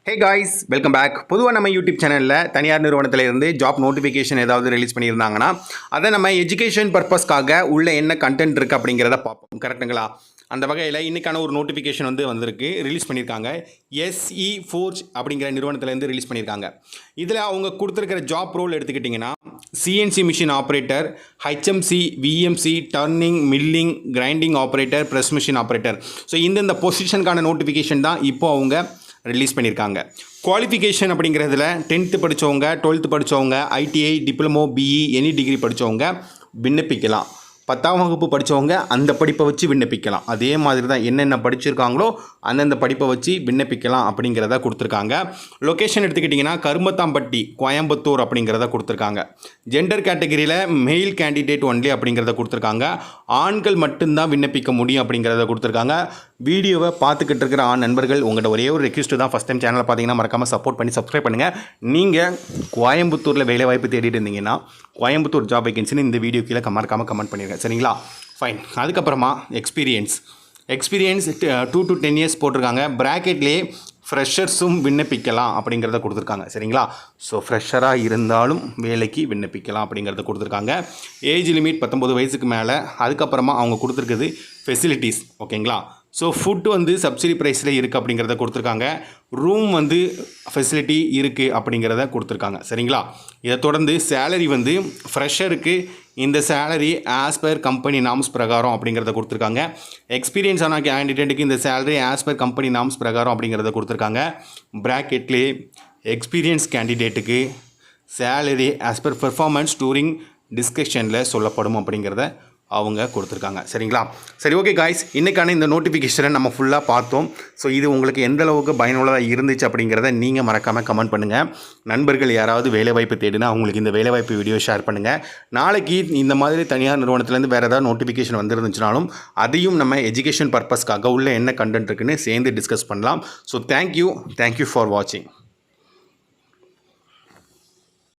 Hey guys, welcome back. பொதுவாக நம்ம YouTube சேனலில் தனியார் நிறுவனத்திலிருந்து ஜாப் நோட்டிஃபிகேஷன் ஏதாவது ரிலீஸ் பண்ணியிருந்தாங்கன்னா அதை நம்ம எஜுகேஷன் பர்பஸ்க்காக உள்ள என்ன கண்டென்ட் இருக்குது அப்படிங்கிறத பார்ப்போம். கரெக்டுங்களா? அந்த வகையில் இன்றைக்கான ஒரு நோட்டிஃபிகேஷன் வந்திருக்கு, ரிலீஸ் பண்ணியிருக்காங்க. SE Forge அப்படிங்கிற நிறுவனத்திலேருந்து ரிலீஸ் பண்ணியிருக்காங்க. இதில் அவங்க கொடுத்துருக்கிற ஜாப் ரோல் எடுத்துக்கிட்டிங்கன்னா CNC machine operator, HMC, VMC, turning, milling, grinding operator, press machine operator. So இந்தந்த பொசிஷனுக்கான நோட்டிஃபிகேஷன் தான் இப்போ அவங்க ரிலீஸ் பண்ணியிருக்காங்க. குவாலிஃபிகேஷன் அப்படிங்கிறதுல 10th படித்தவங்க, 12th படித்தவங்க, ITI, diploma, BE, any degree படித்தவங்க விண்ணப்பிக்கலாம். 10ஆம் வகுப்பு படித்தவங்க அந்த படிப்பை வச்சு விண்ணப்பிக்கலாம். அதே மாதிரி தான் என்னென்ன படிச்சிருக்காங்களோ அந்தந்த படிப்பை வச்சு விண்ணப்பிக்கலாம் அப்படிங்கிறத கொடுத்துருக்காங்க. லொக்கேஷன் எடுத்துக்கிட்டிங்கன்னா கரும்பத்தாம்பட்டி, கோயம்புத்தூர் அப்படிங்கிறத கொடுத்துருக்காங்க. ஜெண்டர் கேட்டகரியில் மெயில் கேண்டிடேட் ஒன்லி அப்படிங்கிறத கொடுத்துருக்காங்க. ஆண்கள் மட்டும்தான் விண்ணப்பிக்க முடியும் அப்படிங்கிறத கொடுத்துருக்காங்க. வீடியோவை பார்த்துக்கிட்டு இருக்கிற நண்பர்கள் உங்கள்கிட்ட ஒரே ஒரு ரெக்வஸ்ட்டு தான். ஃபஸ்ட் டைம் சேனலை பார்த்தீங்கன்னா மறக்காமல் சப்போர்ட் பண்ணி சப்ஸ்கிரைப் பண்ணுங்கள். நீங்கள் கோயம்புத்தூரில் வேலைவாய்ப்பு தேடிட்டு இருந்தீங்கன்னா கோயம்புத்தூர் ஜாப் வேகன்சின்னு இந்த வீடியோ கீழே மறக்காமல் கமெண்ட் பண்ணிடுங்க, சரிங்களா? ஃபைன். அதுக்கப்புறமா எக்ஸ்பீரியன்ஸ் 2 to 10 years போட்டிருக்காங்க. ப்ராக்கெட்லேயே ஃப்ரெஷர்ஸும் விண்ணப்பிக்கலாம் அப்படிங்கிறத கொடுத்துருக்காங்க, சரிங்களா? ஸோ ஃப்ரெஷராக இருந்தாலும் வேலைக்கு விண்ணப்பிக்கலாம் அப்படிங்கிறத கொடுத்துருக்காங்க. ஏஜ் லிமிட் 19 வயசுக்கு மேலே. அதுக்கப்புறமா அவங்க கொடுத்துருக்குது ஃபெசிலிட்டிஸ், ஓகேங்களா? ஸோ ஃபுட்டு சப்சிடி ப்ரைஸில் இருக்குது அப்படிங்கிறத கொடுத்துருக்காங்க. ரூம் ஃபெசிலிட்டி இருக்குது அப்படிங்கிறத கொடுத்துருக்காங்க, சரிங்களா? இதை தொடர்ந்து சேலரி ஃப்ரெஷருக்கு இந்த salary as per company norms பிரகாரம் அப்படிங்கிறத கொடுத்துருக்காங்க. எக்ஸ்பீரியன்ஸ் ஆன கேண்டிடேட்டுக்கு இந்த salary as per company norms பிரகாரம் அப்படிங்கிறத கொடுத்துருக்காங்க. ப்ராக்கெட்லேயே எக்ஸ்பீரியன்ஸ் கேண்டிடேட்டுக்கு salary as per performance during டிஸ்கஷனில் சொல்லப்படும் அப்படிங்கிறத அவங்க கொடுத்துருக்காங்க, சரிங்களா? சரி, ஓகே காய்ஸ், இன்றைக்கான இந்த நோட்டிஃபிகேஷனை நம்ம ஃபுல்லாக பார்த்தோம். ஸோ இது உங்களுக்கு எந்த அளவுக்கு பயனுள்ளதாக இருந்துச்சு அப்படிங்கிறத நீங்கள் மறக்காமல் கமெண்ட் பண்ணுங்கள். நண்பர்கள் யாராவது வேலைவாய்ப்பு தேடினா அவங்களுக்கு இந்த வேலைவாய்ப்பு வீடியோ ஷேர் பண்ணுங்கள். நாளைக்கு இந்த மாதிரி தனியார் நிறுவனத்துலேருந்து வேறு ஏதாவது நோட்டிஃபிகேஷன் வந்துருந்துச்சுனாலும் அதையும் நம்ம எஜுகேஷன் பர்பஸ்க்காக உள்ள என்ன கண்டென்ட் இருக்குன்னு சேர்ந்து டிஸ்கஸ் பண்ணலாம். ஸோ தேங்க்யூ ஃபார் வாட்சிங்.